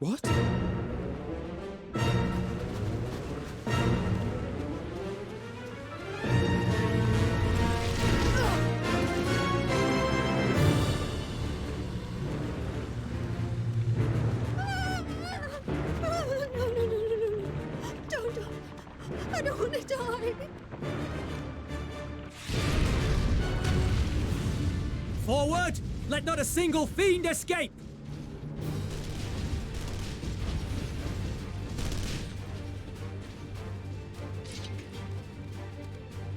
What? Don't. I don't want to die. Forward! Let not a single fiend escape!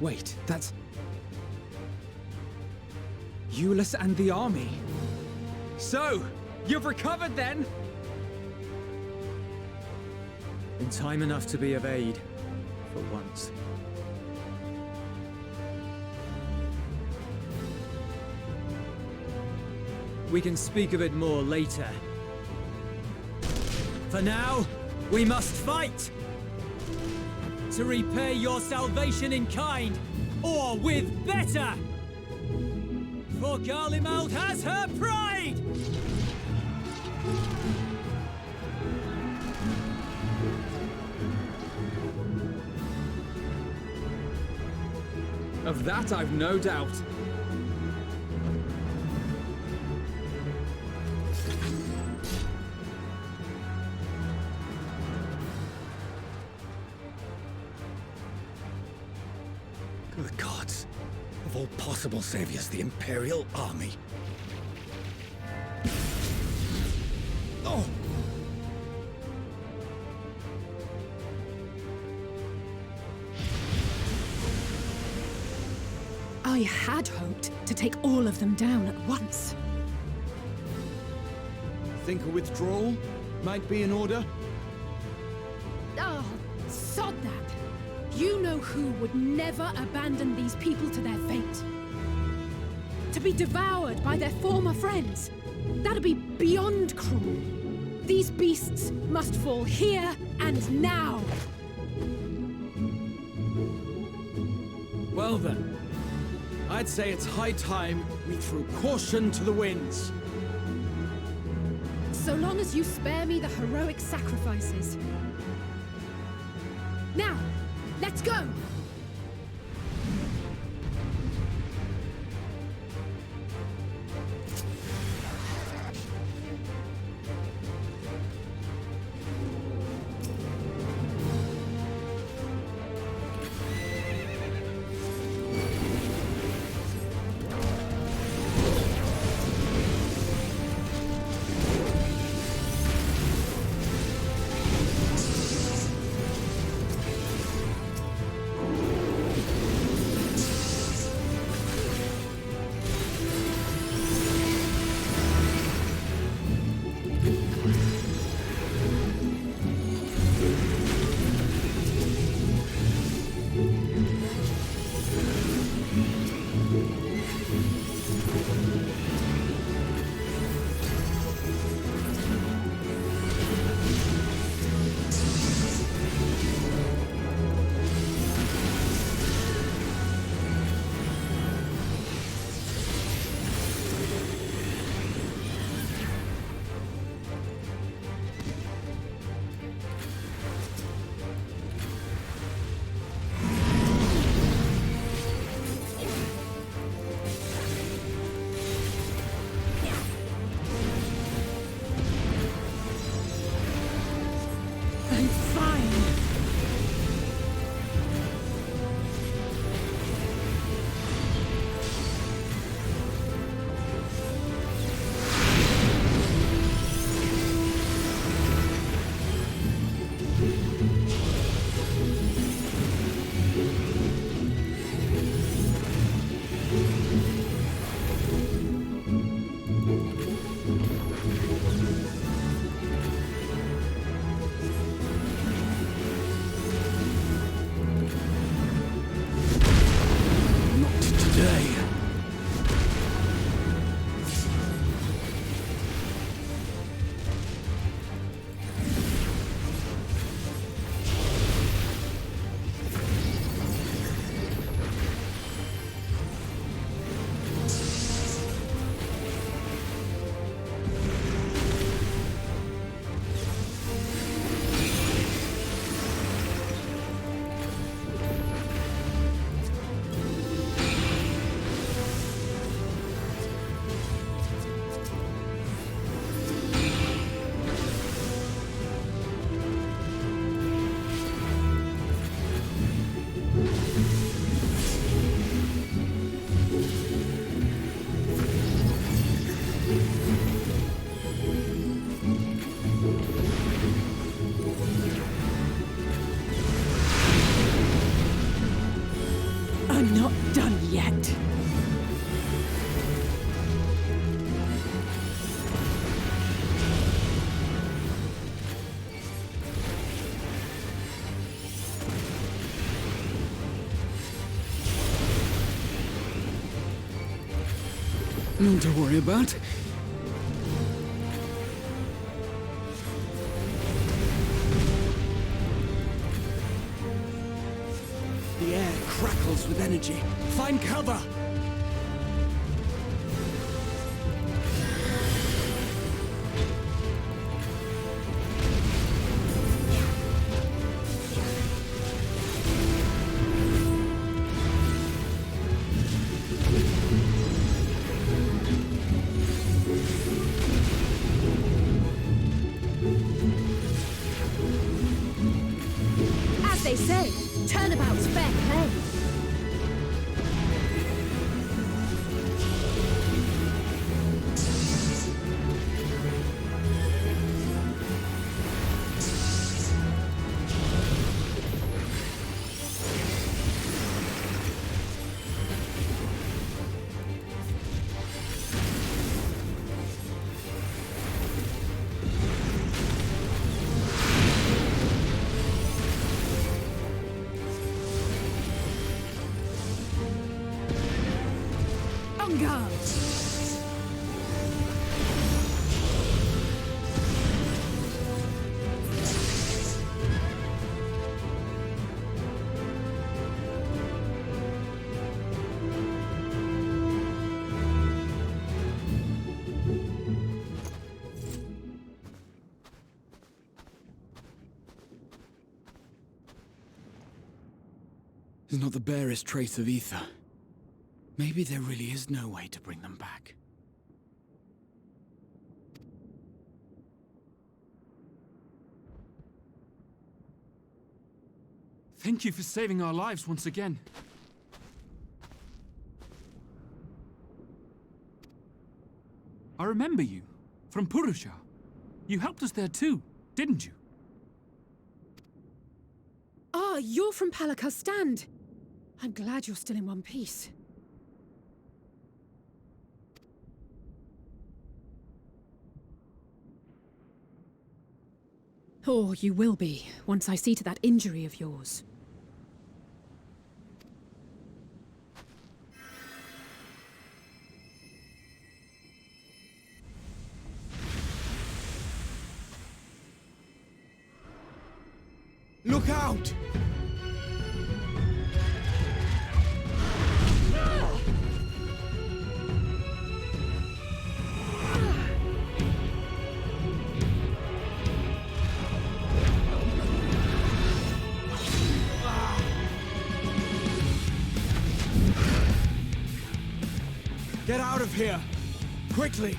Wait, that's... Euless and the army. So, you've recovered then? In time enough to be of aid, for once. We can speak of it more later. For now, we must fight! To repay your salvation in kind, or with better! For Garlemald has her pride! Of that I've no doubt. Good gods. Of all possible saviors, the Imperial Army. Oh! I had hoped to take all of them down at once. Think a withdrawal might be in order? Oh, sod that. You know who would never abandon these people to their fate. To be devoured by their former friends. That'd be beyond cruel. These beasts must fall here and now. Well then, I'd say it's high time we threw caution to the winds. So long as you spare me the heroic sacrifices. Now, let's go! yet. None to worry about. The air crackles with energy. Find cover! As they say, turnabout's fair play. On guard! There's not the barest trace of ether. Maybe there really is no way to bring them back. Thank you for saving our lives once again. I remember you, from Purusha. You helped us there too, didn't you? Ah, you're from Palaka's stand. I'm glad you're still in one piece. Or you will be, once I see to that injury of yours. Look out! Get out of here! Quickly!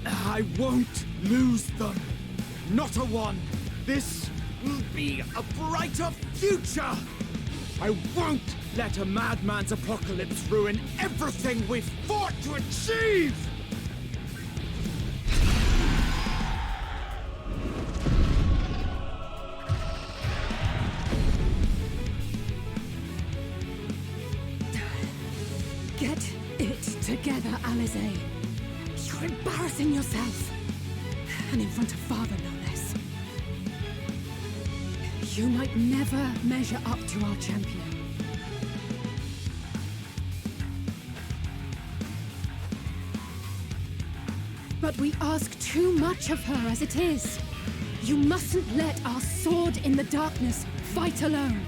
I won't lose them! Not a one! This will be a brighter future! I won't let a madman's apocalypse ruin everything we've fought to achieve! Get it together, Alizé. You're embarrassing yourself. And in front of Father, no less. You might never measure up to our champion. But we ask too much of her as it is. You mustn't let our sword in the darkness fight alone.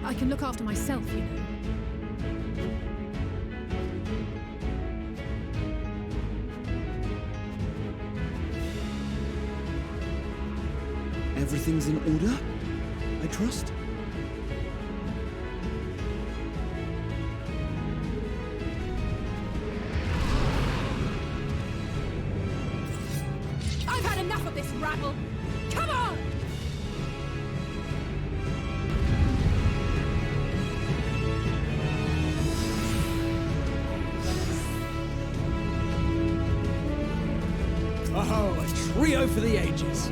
I can look after myself, you know. Everything's in order, I trust? I've had enough of this rabble! Come on! Oh, a trio for the ages.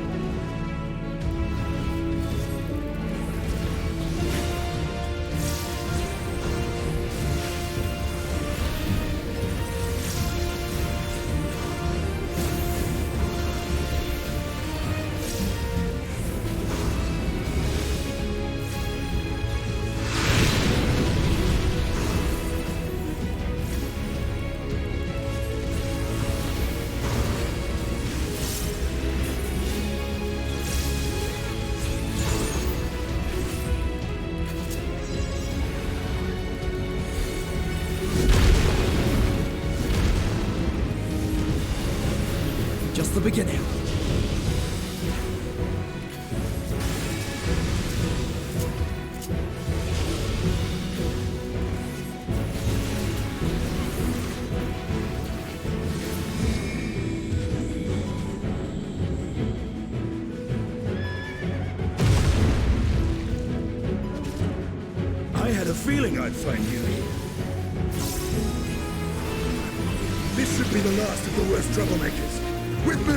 Just the beginning. I had a feeling I'd find you here. This should be the last of the worst troublemakers. With me!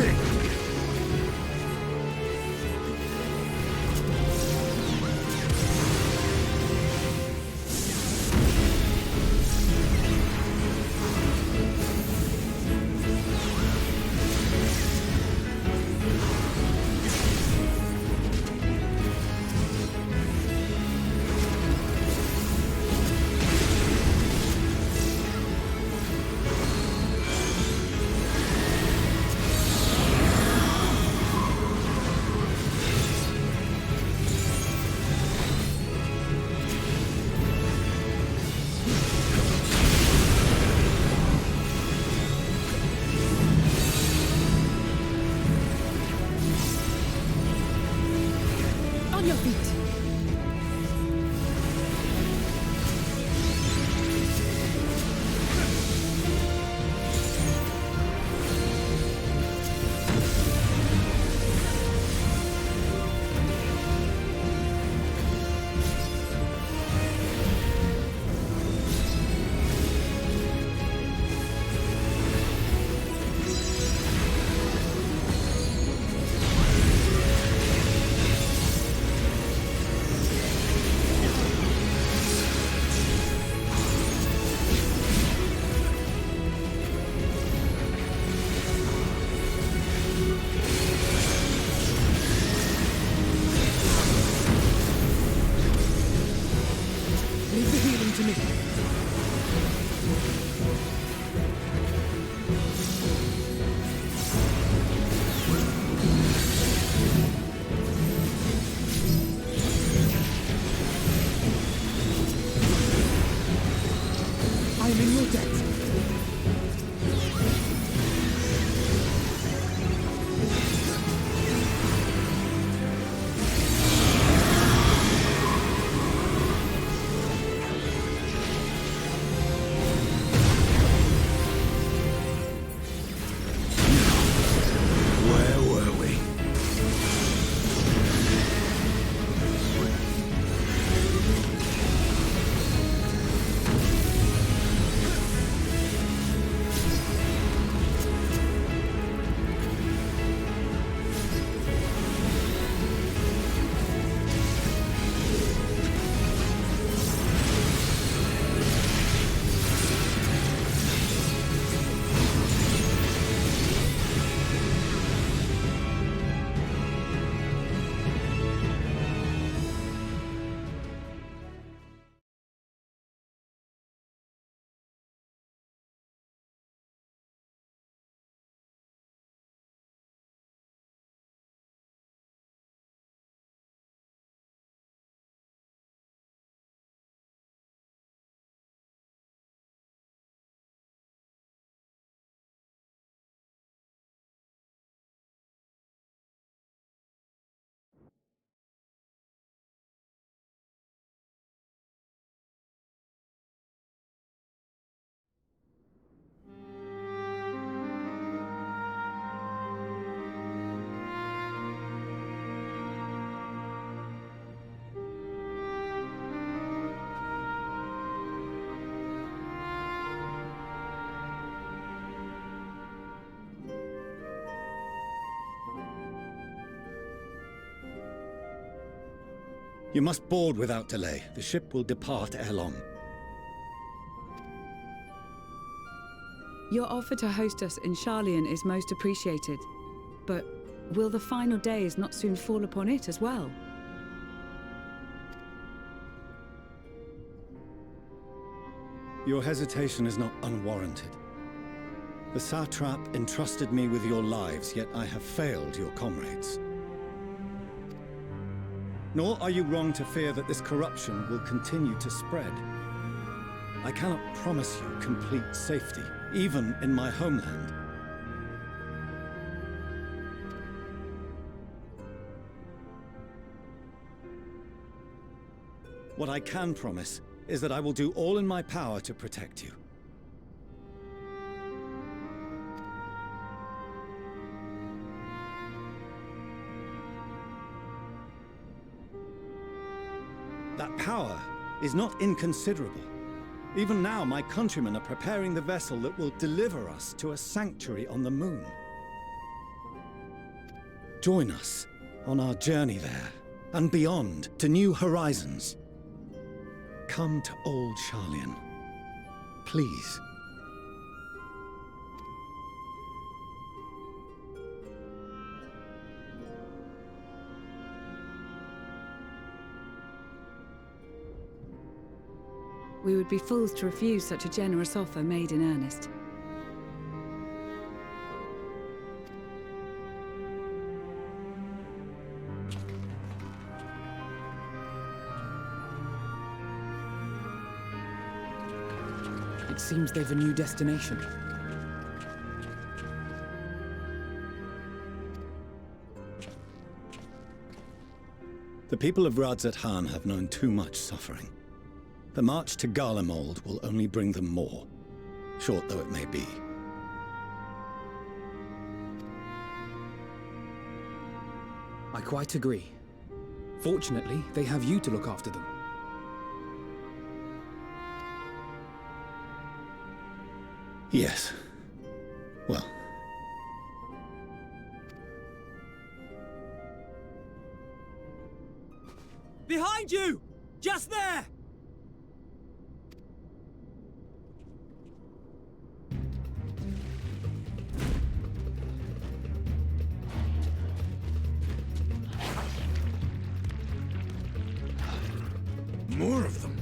On your feet! Leave the healing to me. I am in your debt. Where were we? You must board without delay. The ship will depart ere long. Your offer to host us in Sharlayan is most appreciated. But will the final days not soon fall upon it as well? Your hesitation is not unwarranted. The satrap entrusted me with your lives, yet I have failed your comrades. Nor are you wrong to fear that this corruption will continue to spread. I cannot promise you complete safety, even in my homeland. What I can promise is that I will do all in my power to protect you. That power is not inconsiderable. Even now, my countrymen are preparing the vessel that will deliver us to a sanctuary on the moon. Join us on our journey there, and beyond, to new horizons. Come to old Sharlayan, please. We would be fools to refuse such a generous offer made in earnest. It seems they've a new destination. The people of Radzat-Han have known too much suffering. The march to Garlemald will only bring them more, short though it may be. I quite agree. Fortunately, they have you to look after them. Yes. Well. Behind you! Just there! More of them.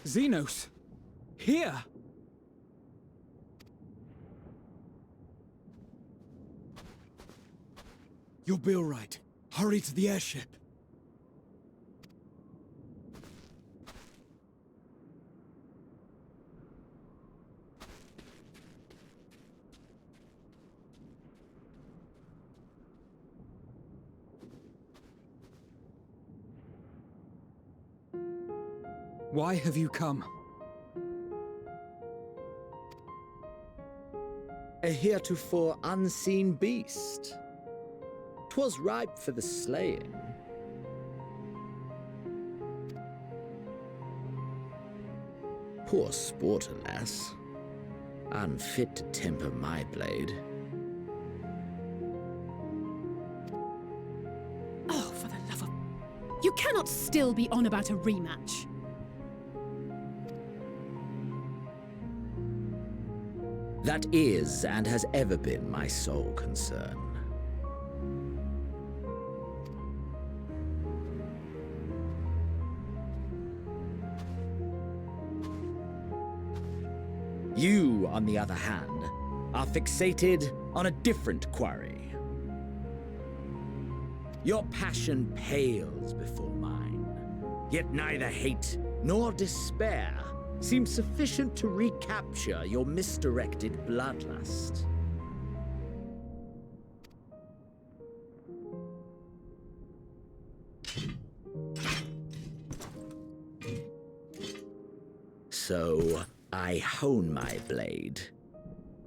Xenos! Here! You'll be all right. Hurry to the airship. Why have you come? A heretofore unseen beast. 'Twas ripe for the slaying. Poor sport, alas. Unfit to temper my blade. Oh, for the love of... You cannot still be on about a rematch. That is and has ever been my sole concern. You, on the other hand, are fixated on a different quarry. Your passion pales before mine, yet neither hate nor despair seems sufficient to recapture your misdirected bloodlust. So I hone my blade,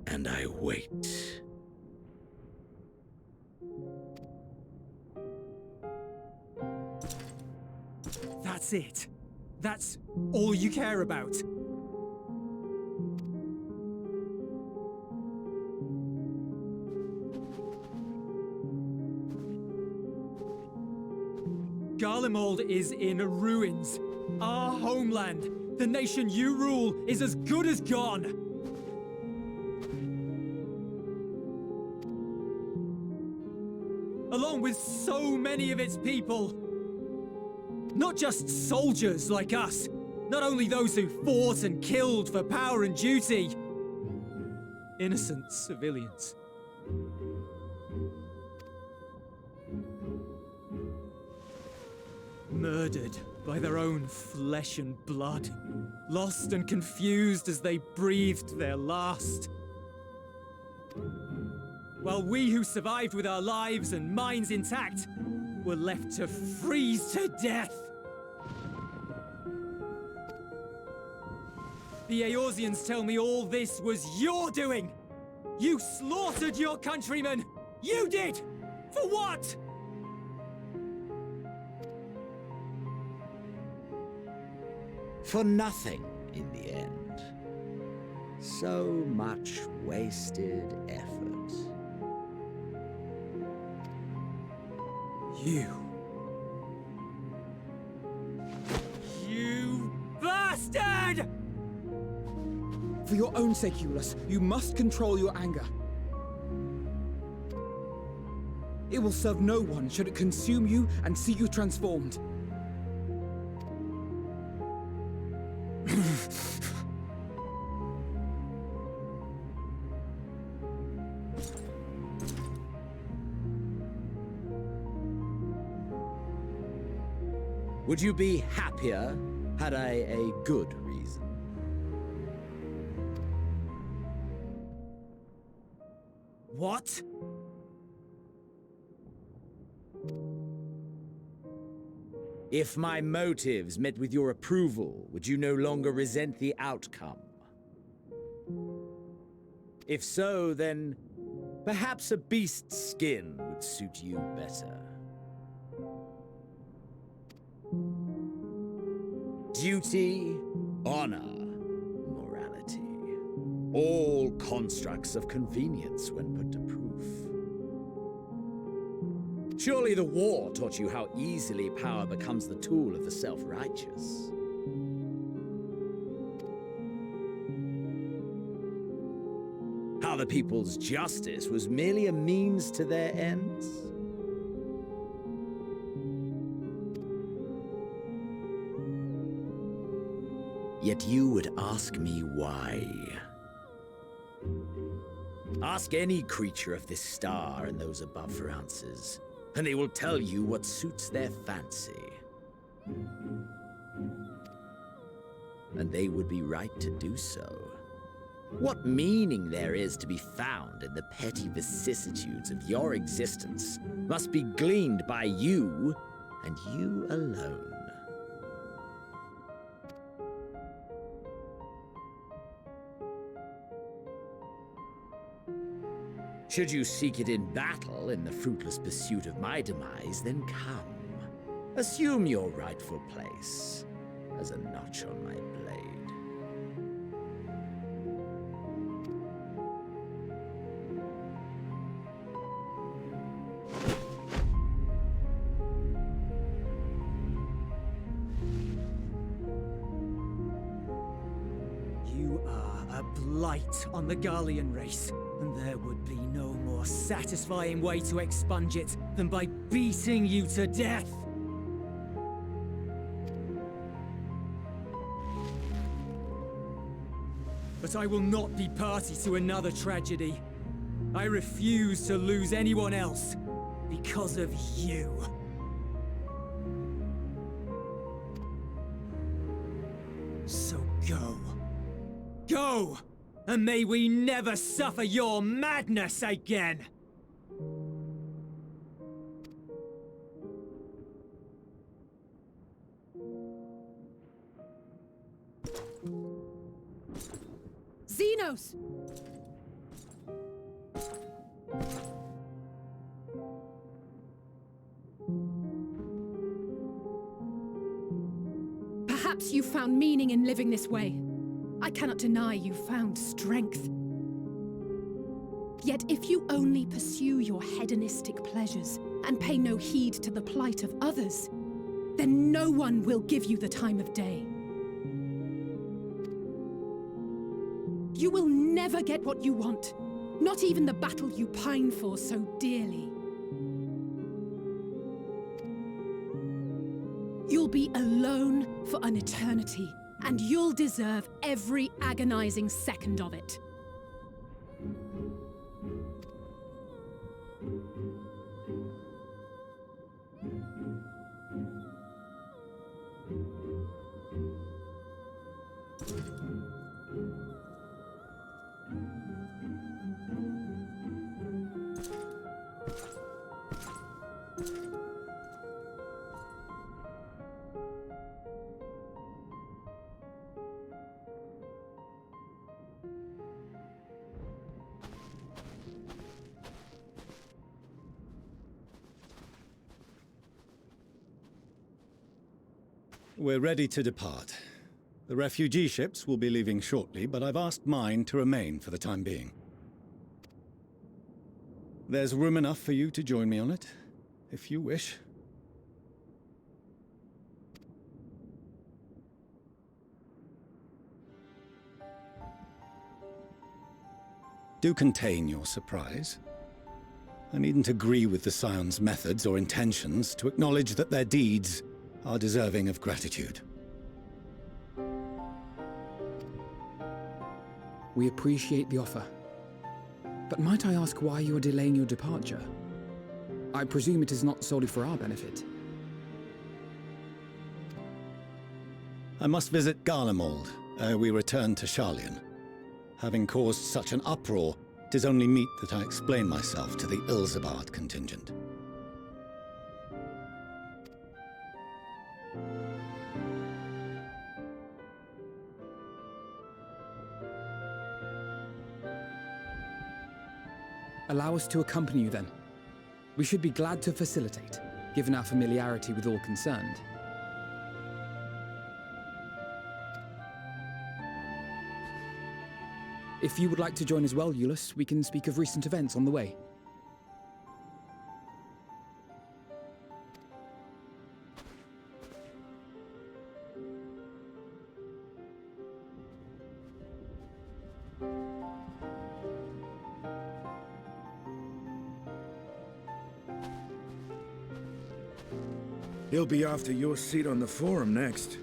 and I wait. it? That's all you care about? Garlemald is in ruins. Our homeland, the nation you rule, is as good as gone. Along with so many of its people. Not just soldiers like us. Not only those who fought and killed for power and duty. Innocent civilians. Murdered by their own flesh and blood. Lost and confused as they breathed their last. While we who survived with our lives and minds intact were left to freeze to death. The Eorzeans tell me all this was your doing! You slaughtered your countrymen! You did! For what? For nothing, in the end. So much wasted effort. You bastard! For your own sake, Eulus, you must control your anger. It will serve no one should it consume you and see you transformed. Would you be happier had I a good reason? What? If my motives met with your approval, would you no longer resent the outcome? If so, then perhaps a beast's skin would suit you better. Duty, honor, morality. All constructs of convenience when put to proof. Surely the war taught you how easily power becomes the tool of the self-righteous. How the people's justice was merely a means to their ends. Yet you would ask me why. Ask any creature of this star and those above for answers, and they will tell you what suits their fancy. And they would be right to do so. What meaning there is to be found in the petty vicissitudes of your existence must be gleaned by you, and you alone. Should you seek it in battle in the fruitless pursuit of my demise, then come. Assume your rightful place as a notch on my blade. You are a blight on the Garlean race. And there would be no more satisfying way to expunge it than by beating you to death! But I will not be party to another tragedy. I refuse to lose anyone else because of you. So go. Go! And may we never suffer your madness again! Xenos! found meaning in living this way. I cannot deny you found strength. Yet if you only pursue your hedonistic pleasures and pay no heed to the plight of others, then no one will give you the time of day. You will never get what you want, not even the battle you pine for so dearly. You'll be alone for an eternity, and you'll deserve every agonizing second of it. We're ready to depart. The refugee ships will be leaving shortly, but I've asked mine to remain for the time being. There's room enough for you to join me on it, if you wish. Do contain your surprise. I needn't agree with the Scion's methods or intentions to acknowledge that their deeds are deserving of gratitude. We appreciate the offer. But might I ask why you are delaying your departure? I presume it is not solely for our benefit. I must visit Garlemald ere we return to Sharlayan. Having caused such an uproar, 'tis only meet that I explain myself to the Ilsabard contingent. Allow us to accompany you then. We should be glad to facilitate, given our familiarity with all concerned. If you would like to join as well, Eulus, we can speak of recent events on the way. He'll be after your seat on the forum next.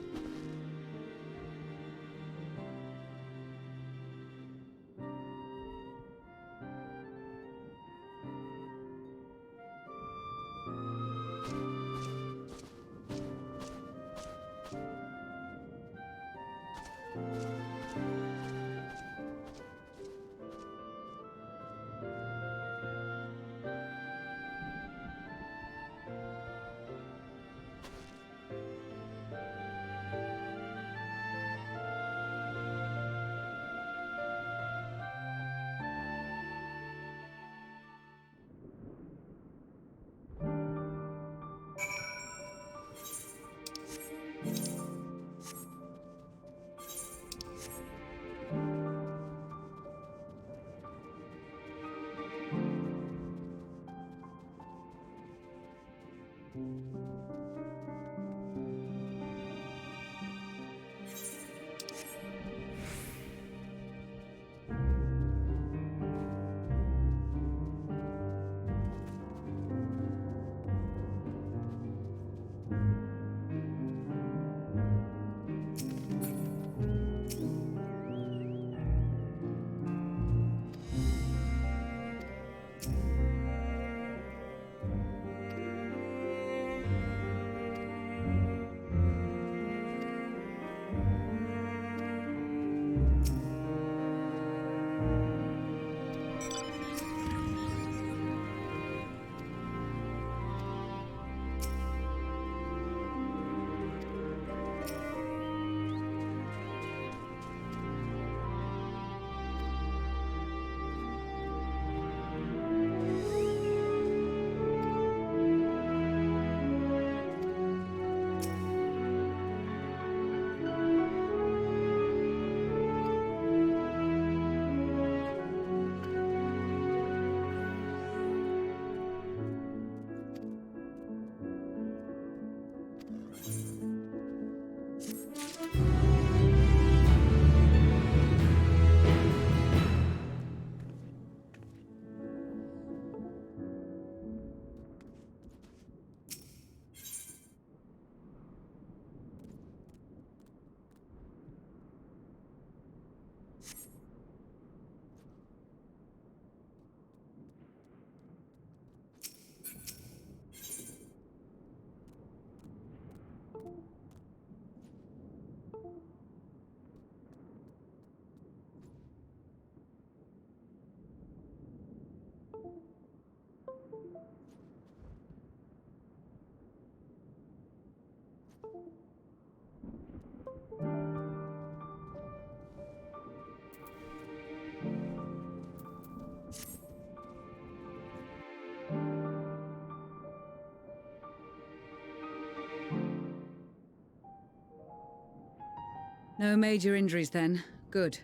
No major injuries then. Good.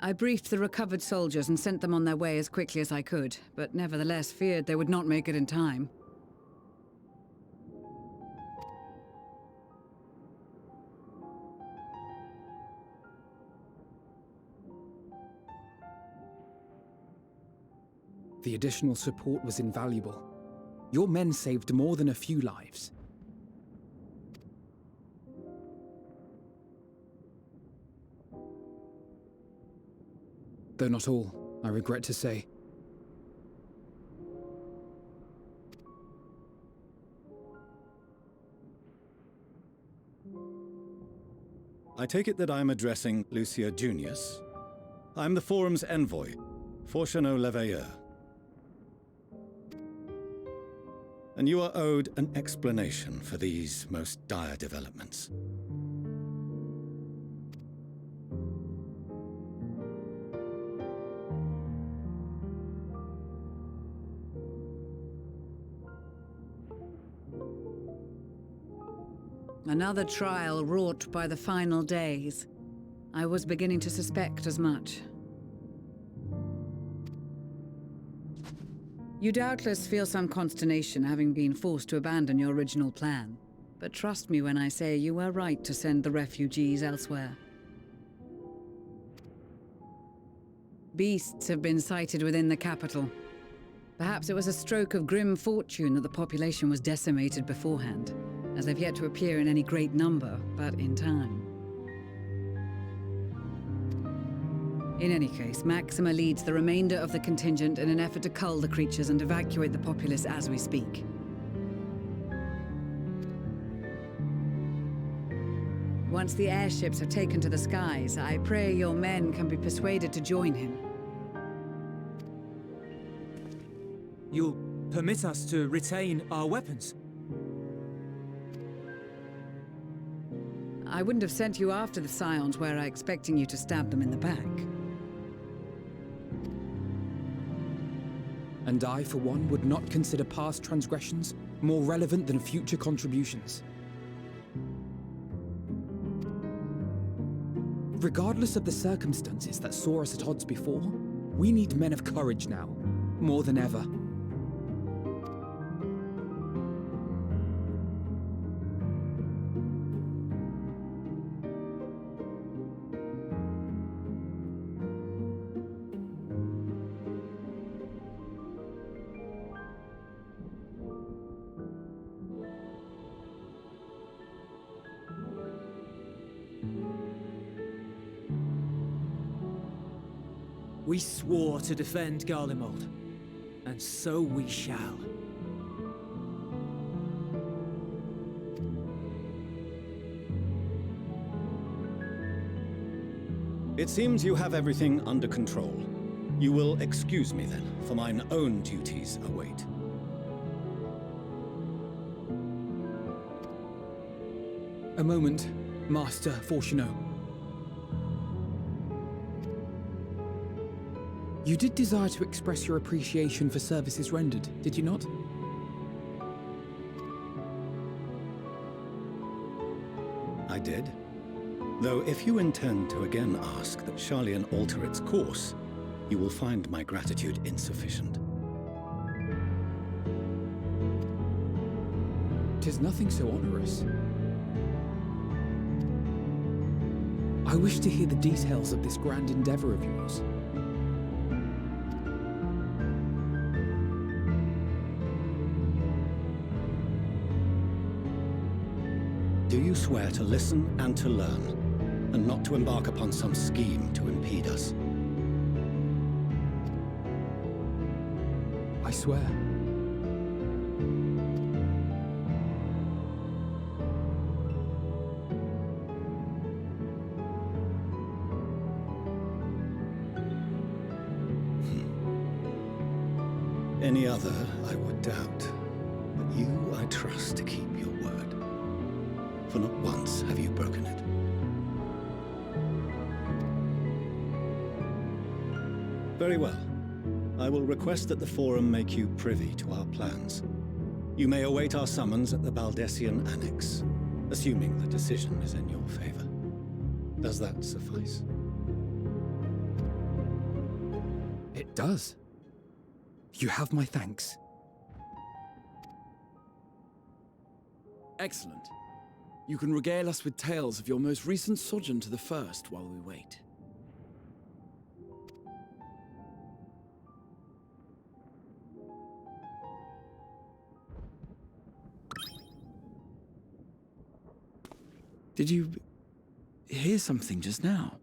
I briefed the recovered soldiers and sent them on their way as quickly as I could, but nevertheless feared they would not make it in time. The additional support was invaluable. Your men saved more than a few lives. Though not all, I regret to say. I take it that I'm addressing Lucia Junius. I'm the Forum's envoy, Forchano Leveilleur. And you are owed an explanation for these most dire developments. Another trial wrought by the final days. I was beginning to suspect as much. You doubtless feel some consternation having been forced to abandon your original plan. But trust me when I say you were right to send the refugees elsewhere. Beasts have been sighted within the capital. Perhaps it was a stroke of grim fortune that the population was decimated beforehand, as they've yet to appear in any great number, but in time. In any case, Maxima leads the remainder of the contingent in an effort to cull the creatures and evacuate the populace as we speak. Once the airships have taken to the skies, I pray your men can be persuaded to join him. You'll permit us to retain our weapons? I wouldn't have sent you after the Scions were I expecting you to stab them in the back. And I, for one, would not consider past transgressions more relevant than future contributions. Regardless of the circumstances that saw us at odds before, we need men of courage now, more than ever. We swore to defend Garlemald, and so we shall. It seems you have everything under control. You will excuse me then, for mine own duties await. A moment, Master Forchano. You did desire to express your appreciation for services rendered, did you not? I did. Though if you intend to again ask that Sharlayan alter its course, you will find my gratitude insufficient. 'Tis nothing so onerous. I wish to hear the details of this grand endeavor of yours. Do you swear to listen and to learn, and not to embark upon some scheme to impede us? I swear. Any other, I would doubt. But you, I trust to keep your word. For not once have you broken it. Very well. I will request that the Forum make you privy to our plans. You may await our summons at the Baldessian Annex. assuming the decision is in your favor. Does that suffice? It does. You have my thanks. Excellent. You can regale us with tales of your most recent sojourn to the First while we wait. Did you hear something just now?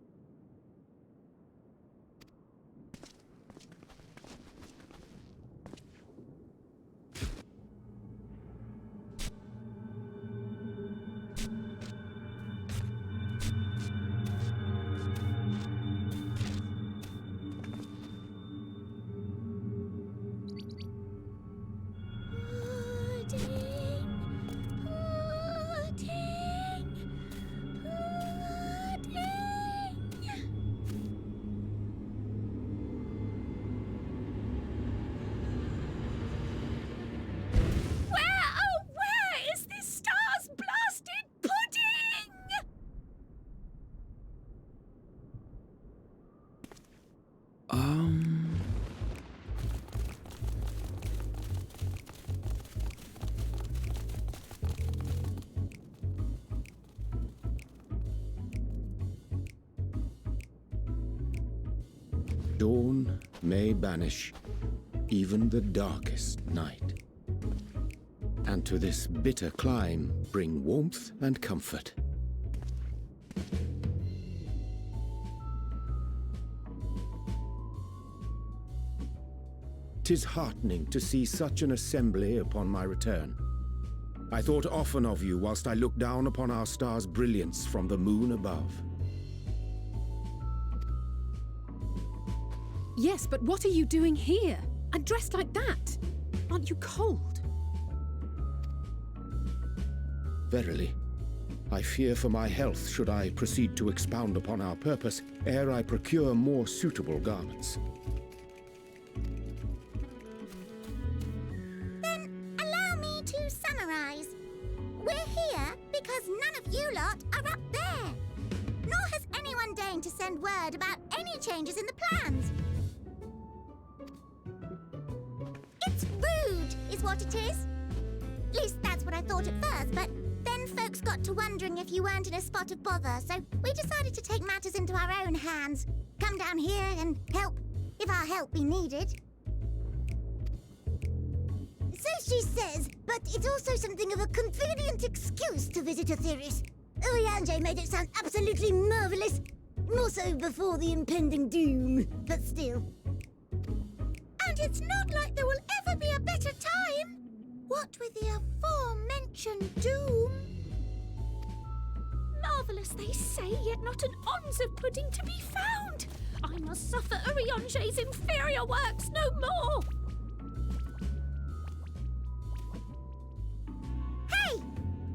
Dawn may banish even the darkest night, and to this bitter clime bring warmth and comfort. 'Tis heartening to see such an assembly upon my return. I thought often of you whilst I looked down upon our star's brilliance from the moon above. Yes, but what are you doing here? And dressed like that? Aren't you cold? Verily, I fear for my health should I proceed to expound upon our purpose ere I procure more suitable garments. Then allow me to summarize. We're here because none of you lot are up there. Nor has anyone deigned to send word about any changes in the plans. It's rude, is what it is. At least that's what I thought at first, but then folks got to wondering if you weren't in a spot of bother, so we decided to take matters into our own hands. Come down here and help, if our help be needed. So she says, but it's also something of a convenient excuse to visit Etheris. Oriange made it sound absolutely marvelous. More so before the impending doom, but still. And it's not like there will ever be a better time. What with the aforementioned doom? Marvellous, they say, yet not an ounce of pudding to be found. I must suffer Oriange's inferior works no more. Hey!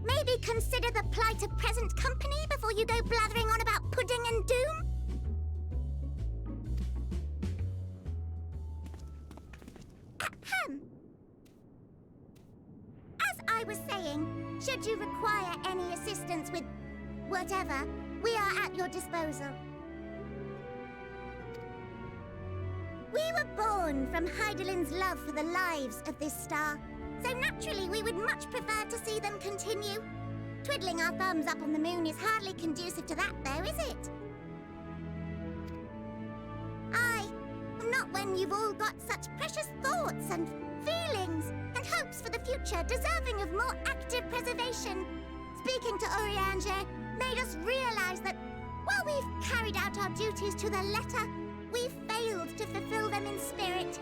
Maybe consider the plight of present company before you go blathering on about pudding and doom? Ahem. As I was saying, should you require any assistance with whatever, we are at your disposal. We were born from Heidelin's love for the lives of this star, so naturally we would much prefer to see them continue. Twiddling our thumbs up on the moon is hardly conducive to that, though, is it? Not when you've all got such precious thoughts and feelings and hopes for the future deserving of more active preservation. Speaking to Oriange made us realize that while we've carried out our duties to the letter, we've failed to fulfill them in spirit.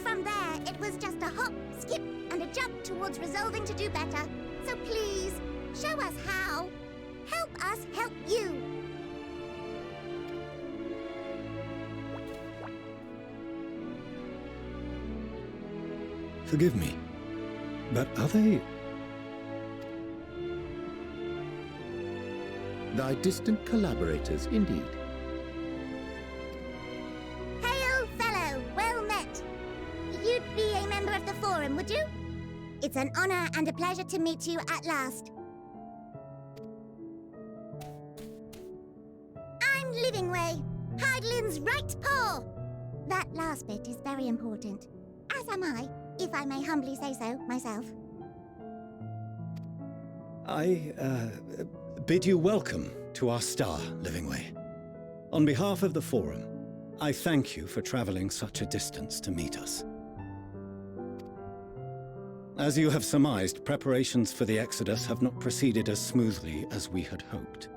From there, it was just a hop, skip, and a jump towards resolving to do better. So please, show us how. Help us help you. Forgive me, but are they... Thy distant collaborators, indeed. Hail, fellow, well met. You'd be a member of the Forum, would you? It's It's an honor and a pleasure to meet you at last. I'm Livingway, Hydelin's right paw. That last bit is very important. As am I, if I may humbly say so myself. I bid you welcome to our star, Livingway. On behalf of the Forum, I thank you for traveling such a distance to meet us. As you have surmised, preparations for the Exodus have not proceeded as smoothly as we had hoped.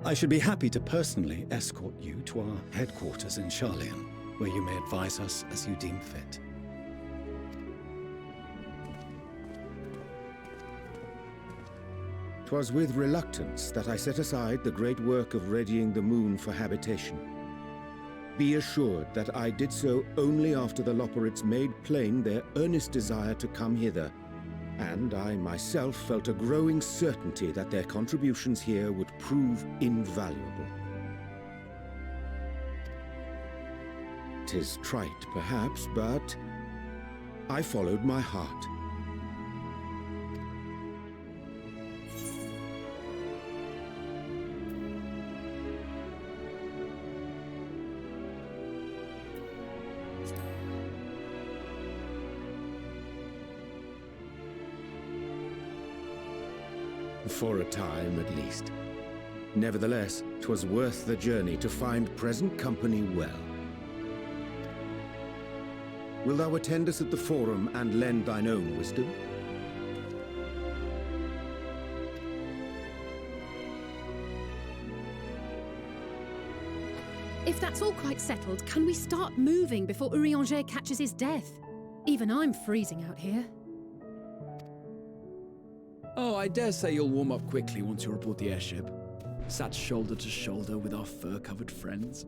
I should be happy to personally escort you to our headquarters in Sharlayan, where you may advise us as you deem fit. 'Twas with reluctance that I set aside the great work of readying the moon for habitation. Be assured that I did so only after the Loperids made plain their earnest desire to come hither, and I myself felt a growing certainty that their contributions here would prove invaluable. 'Tis trite, perhaps, but I followed my heart. For a time, at least. Nevertheless, 'twas worth the journey to find present company well. Wilt thou attend us at the Forum and lend thine own wisdom? If that's all quite settled, can we start moving before Urianger catches his death? Even I'm freezing out here. Oh, I dare say you'll warm up quickly once you're aboard the airship. Sat shoulder to shoulder with our fur-covered friends.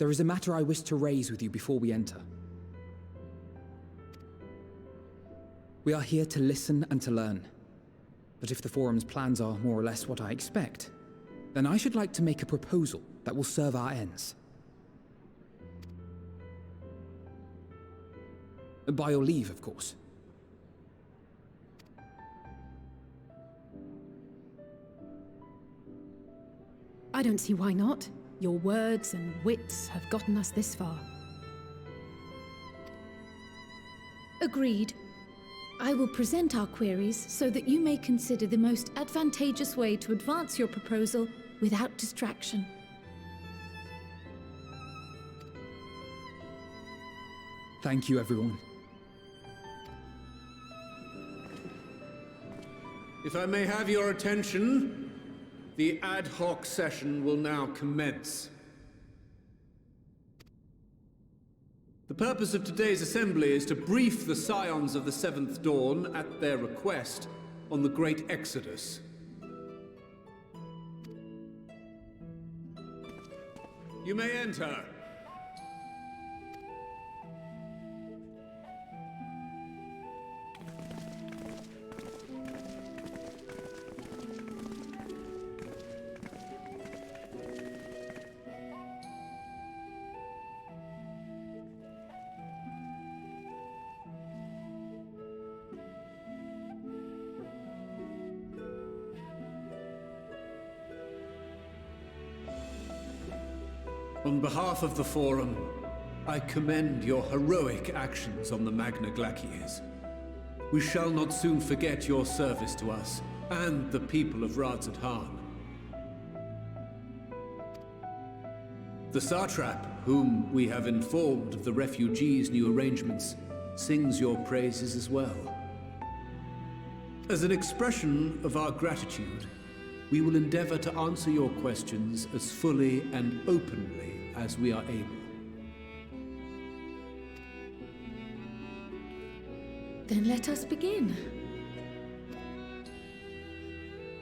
There is a matter I wish to raise with you before we enter. We are here to listen and to learn. But if the Forum's plans are more or less what I expect, then I should like to make a proposal that will serve our ends. By your leave, of course. I don't see why not. Your words and wits have gotten us this far. Agreed. I will present our queries so that you may consider the most advantageous way to advance your proposal without distraction. Thank you, everyone. If I may have your attention, the ad hoc session will now commence. The purpose of today's assembly is to brief the Scions of the Seventh Dawn, at their request, on the Great Exodus. You may enter. On behalf of the Forum, I commend your heroic actions on the Magna Glaciers. We shall not soon forget your service to us and the people of Radzadhan. The Satrap, whom we have informed of the refugees' new arrangements, sings your praises as well. As an expression of our gratitude, we will endeavor to answer your questions as fully and openly as we are able. Then let us begin.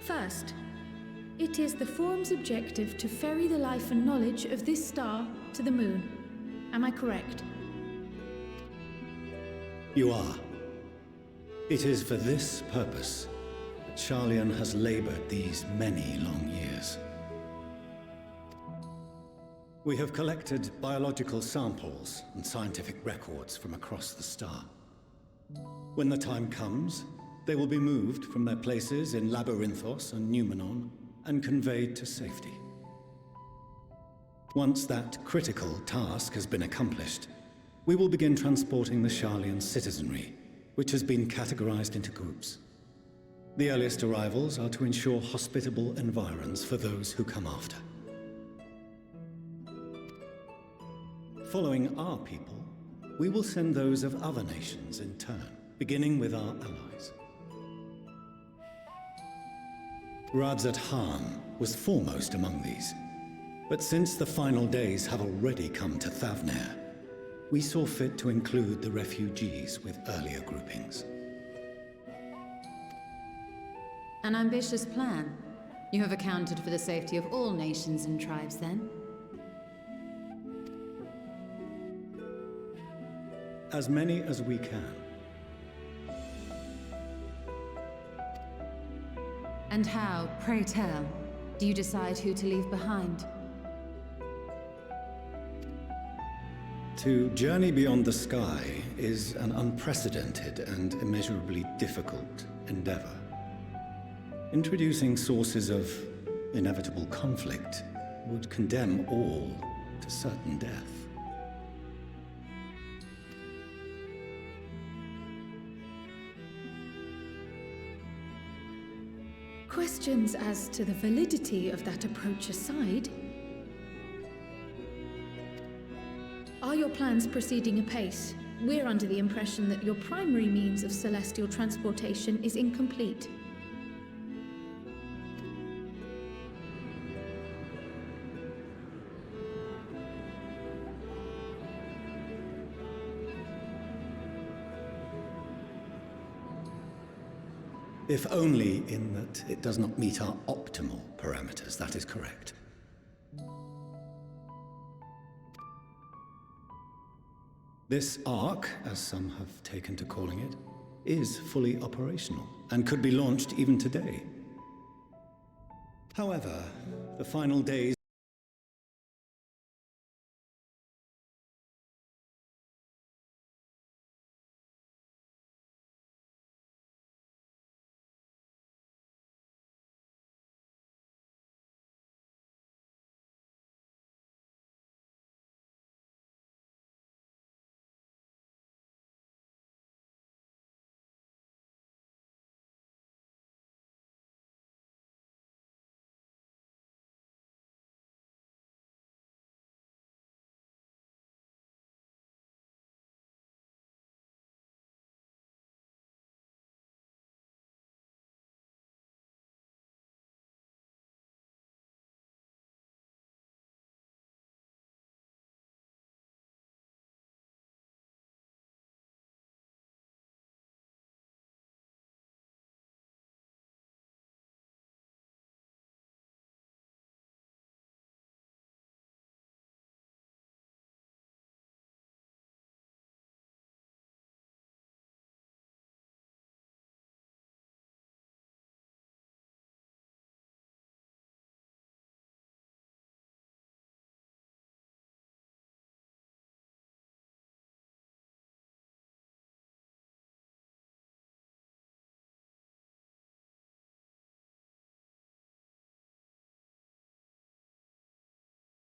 First, it is the Forum's objective to ferry the life and knowledge of this star to the moon. Am I correct? You are. It is for this purpose that Sharlayan has labored these many long years. We have collected biological samples and scientific records from across the star. When the time comes, they will be moved from their places in Labyrinthos and Numenon and conveyed to safety. Once that critical task has been accomplished, we will begin transporting the Sharlayan citizenry, which has been categorized into groups. The earliest arrivals are to ensure hospitable environs for those who come after. Following our people, we will send those of other nations in turn, beginning with our allies. Radzadhan was foremost among these, but since the final days have already come to Thavnair, we saw fit to include the refugees with earlier groupings. An ambitious plan. You have accounted for the safety of all nations and tribes, then? As many as we can. And how, pray tell, do you decide who to leave behind? To journey beyond the sky is an unprecedented and immeasurably difficult endeavor. Introducing sources of inevitable conflict would condemn all to certain death. Questions as to the validity of that approach aside, are your plans proceeding apace? We're under the impression that your primary means of celestial transportation is incomplete. If only in that it does not meet our optimal parameters, that is correct. This Ark, as some have taken to calling it, is fully operational and could be launched even today. However, the final days